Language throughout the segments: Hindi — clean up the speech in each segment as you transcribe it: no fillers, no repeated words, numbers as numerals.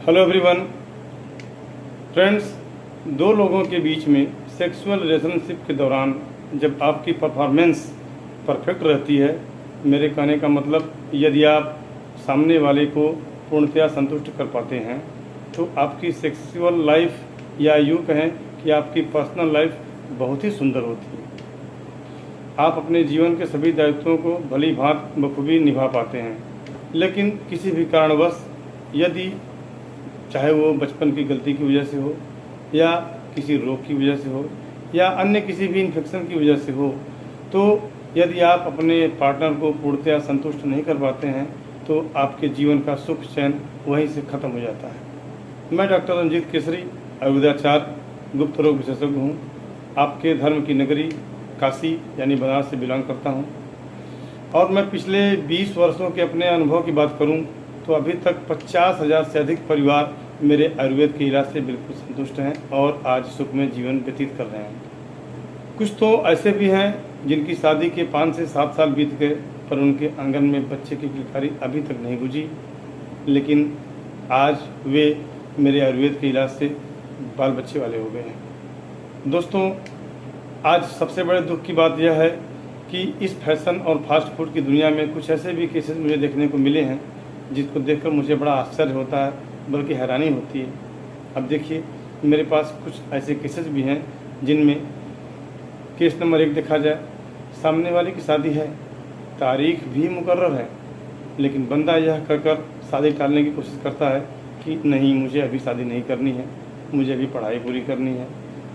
हेलो एवरीवन फ्रेंड्स, दो लोगों के बीच में सेक्सुअल रिलेशनशिप के दौरान जब आपकी परफॉर्मेंस परफेक्ट रहती है, मेरे कहने का मतलब यदि आप सामने वाले को पूर्णतया संतुष्ट कर पाते हैं तो आपकी सेक्सुअल लाइफ या यूँ कहें कि आपकी पर्सनल लाइफ बहुत ही सुंदर होती है। आप अपने जीवन के सभी दायित्वों को भली भांत बखूबी निभा पाते हैं, लेकिन किसी भी कारणवश यदि चाहे वो बचपन की गलती की वजह से हो या किसी रोग की वजह से हो या अन्य किसी भी इन्फेक्शन की वजह से हो, तो यदि आप अपने पार्टनर को पूर्णतया संतुष्ट नहीं कर पाते हैं तो आपके जीवन का सुख चैन वहीं से ख़त्म हो जाता है। मैं डॉक्टर रंजीत केसरी, आयुर्वेदाचार्य, गुप्त रोग विशेषज्ञ हूँ। आपके धर्म की नगरी काशी यानी बनारस से बिलोंग करता हूँ और मैं पिछले 20 वर्षों के अपने अनुभव की बात करूँ तो अभी तक 50,000 से अधिक परिवार मेरे आयुर्वेद के इलाज से बिल्कुल संतुष्ट हैं और आज सुखमय जीवन व्यतीत कर रहे हैं। कुछ तो ऐसे भी हैं जिनकी शादी के 5 से 7 साल बीत गए पर उनके आंगन में बच्चे की किलकारी अभी तक नहीं गुजी, लेकिन आज वे मेरे आयुर्वेद के इलाज से बाल बच्चे वाले हो गए हैं। दोस्तों, आज सबसे बड़े दुख की बात यह है कि इस फैशन और फास्ट फूड की दुनिया में कुछ ऐसे भी केसेस मुझे देखने को मिले हैं जिसको देखकर मुझे बड़ा आश्चर्य होता है, बल्कि हैरानी होती है। अब देखिए, मेरे पास कुछ ऐसे केसेस भी हैं जिनमें केस नंबर 1 देखा जाए, सामने वाले की शादी है, तारीख भी मुकर्रर है, लेकिन बंदा यह कहकर शादी टालने की कोशिश करता है कि नहीं, मुझे अभी शादी नहीं करनी है, मुझे अभी पढ़ाई पूरी करनी है,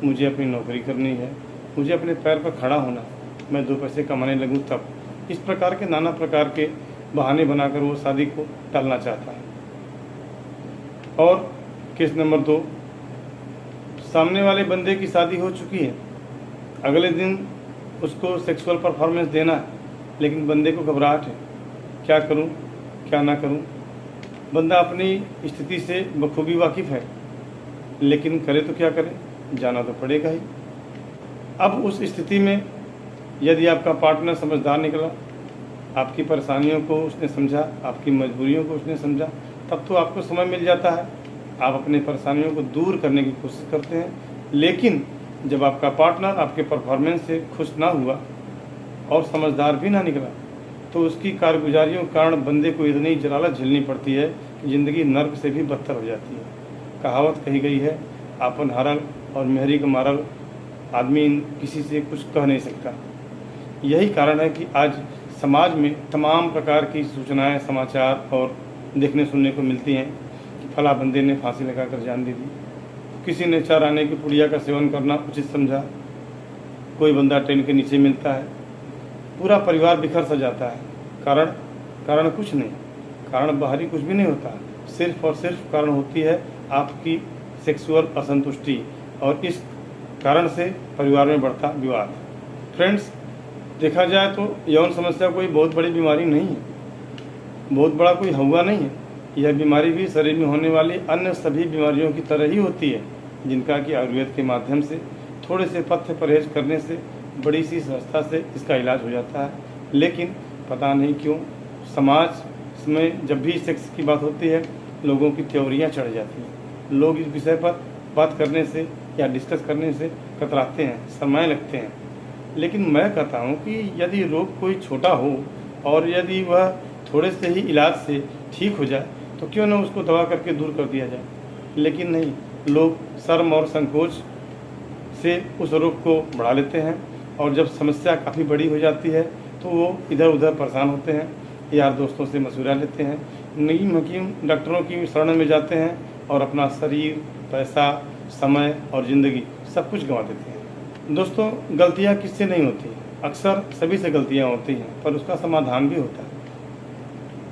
मुझे अपनी नौकरी करनी है, मुझे अपने पैर पर खड़ा होना, मैं 2 पैसे कमाने लगूँ तब। इस प्रकार के नाना प्रकार के बहाने बनाकर वो शादी को टालना चाहता है। और केस नंबर 2, सामने वाले बंदे की शादी हो चुकी है, अगले दिन उसको सेक्सुअल परफॉर्मेंस देना है, लेकिन बंदे को घबराहट है, क्या करूं, क्या ना करूं। बंदा अपनी स्थिति से बखूबी वाकिफ़ है, लेकिन करे तो क्या करे, जाना तो पड़ेगा ही। अब उस स्थिति में यदि आपका पार्टनर समझदार निकला, आपकी परेशानियों को उसने समझा, आपकी मजबूरियों को उसने समझा, तब तो आपको समय मिल जाता है, आप अपने परेशानियों को दूर करने की कोशिश करते हैं। लेकिन जब आपका पार्टनर आपके परफॉर्मेंस से खुश ना हुआ और समझदार भी ना निकला तो उसकी कारगुजारियों के कारण बंदे को इतनी जलालत झेलनी पड़ती है कि ज़िंदगी नर्क से भी बदतर हो जाती है। कहावत कही गई है, आपन हारल और मेहरी का मारल आदमी किसी से कुछ कह नहीं सकता। यही कारण है कि आज समाज में तमाम प्रकार की सूचनाएं, समाचार और देखने सुनने को मिलती हैं कि फला बंदे ने फांसी लगाकर जान दे दी, किसी ने 4 आने की पुड़िया का सेवन करना उचित समझा, कोई बंदा ट्रेन के नीचे मिलता है, पूरा परिवार बिखर सा जाता है। कारण कुछ नहीं, कारण बाहरी कुछ भी नहीं होता, सिर्फ और सिर्फ कारण होती है आपकी सेक्सुअल असंतुष्टि और इस कारण से परिवार में बढ़ता विवाद। फ्रेंड्स, देखा जाए तो यौन समस्या कोई बहुत बड़ी बीमारी नहीं है, बहुत बड़ा कोई हवा नहीं है। यह बीमारी भी शरीर में होने वाली अन्य सभी बीमारियों की तरह ही होती है, जिनका कि आयुर्वेद के माध्यम से थोड़े से पथ्य परहेज करने से बड़ी सी संस्था से इसका इलाज हो जाता है। लेकिन पता नहीं क्यों समाज में जब भी सेक्स की बात होती है लोगों की त्योरियाँ चढ़ जाती हैं। लोग इस विषय पर बात करने से या डिस्कस करने से कतराते हैं, शर्माने लगते हैं। लेकिन मैं कहता हूँ कि यदि रोग कोई छोटा हो और यदि वह थोड़े से ही इलाज से ठीक हो जाए तो क्यों न उसको दवा करके दूर कर दिया जाए। लेकिन नहीं, लोग शर्म और संकोच से उस रोग को बढ़ा लेते हैं और जब समस्या काफ़ी बड़ी हो जाती है तो वो इधर उधर परेशान होते हैं, यार दोस्तों से मशवरा लेते हैं, नीम हकीम डॉक्टरों की शरण में जाते हैं और अपना शरीर, पैसा, समय और ज़िंदगी सब कुछ गंवा देते हैं। दोस्तों, गलतियाँ किससे नहीं होती, अक्सर सभी से गलतियाँ होती हैं, पर उसका समाधान भी होता है।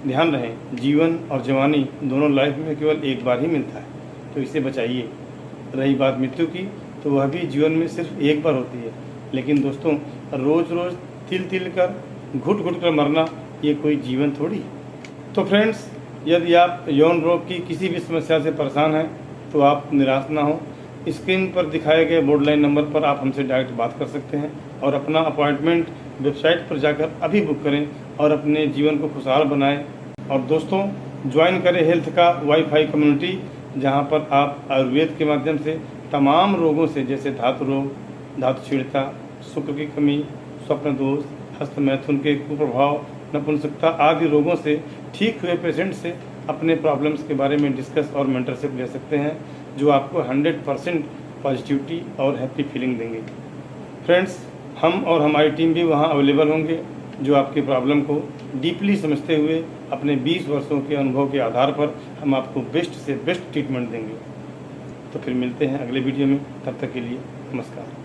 ध्यान रहे, जीवन और जवानी दोनों लाइफ में केवल एक बार ही मिलता है, तो इसे बचाइए। रही बात मृत्यु की, तो वह भी जीवन में सिर्फ एक बार होती है। लेकिन दोस्तों, रोज़ रोज़ तिल तिल कर, घुट घुट कर मरना, ये कोई जीवन थोड़ी है। तो फ्रेंड्स, यदि आप यौन रोग की किसी भी समस्या से परेशान हैं तो आप निराश ना हो। स्क्रीन पर दिखाए गए बोर्डलाइन नंबर पर आप हमसे डायरेक्ट बात कर सकते हैं और अपना अपॉइंटमेंट वेबसाइट पर जाकर अभी बुक करें और अपने जीवन को खुशहाल बनाएं। और दोस्तों, ज्वाइन करें हेल्थ का वाईफाई कम्युनिटी, जहां पर आप आयुर्वेद के माध्यम से तमाम रोगों से, जैसे धातु रोग, धातु क्षीणता, शुक्र की कमी, स्वप्न दोष, हस्त मैथुन के कुप्रभाव, नपुंसकता आदि रोगों से ठीक हुए पेशेंट से अपने प्रॉब्लम्स के बारे में डिस्कस और मेंटरशिप ले सकते हैं, जो आपको 100% पॉजिटिविटी और हैप्पी फीलिंग देंगे। फ्रेंड्स, हम और हमारी टीम भी वहाँ अवेलेबल होंगे, जो आपकी प्रॉब्लम को डीपली समझते हुए अपने 20 वर्षों के अनुभव के आधार पर हम आपको बेस्ट से बेस्ट ट्रीटमेंट देंगे। तो फिर मिलते हैं अगले वीडियो में, तब तक के लिए नमस्कार।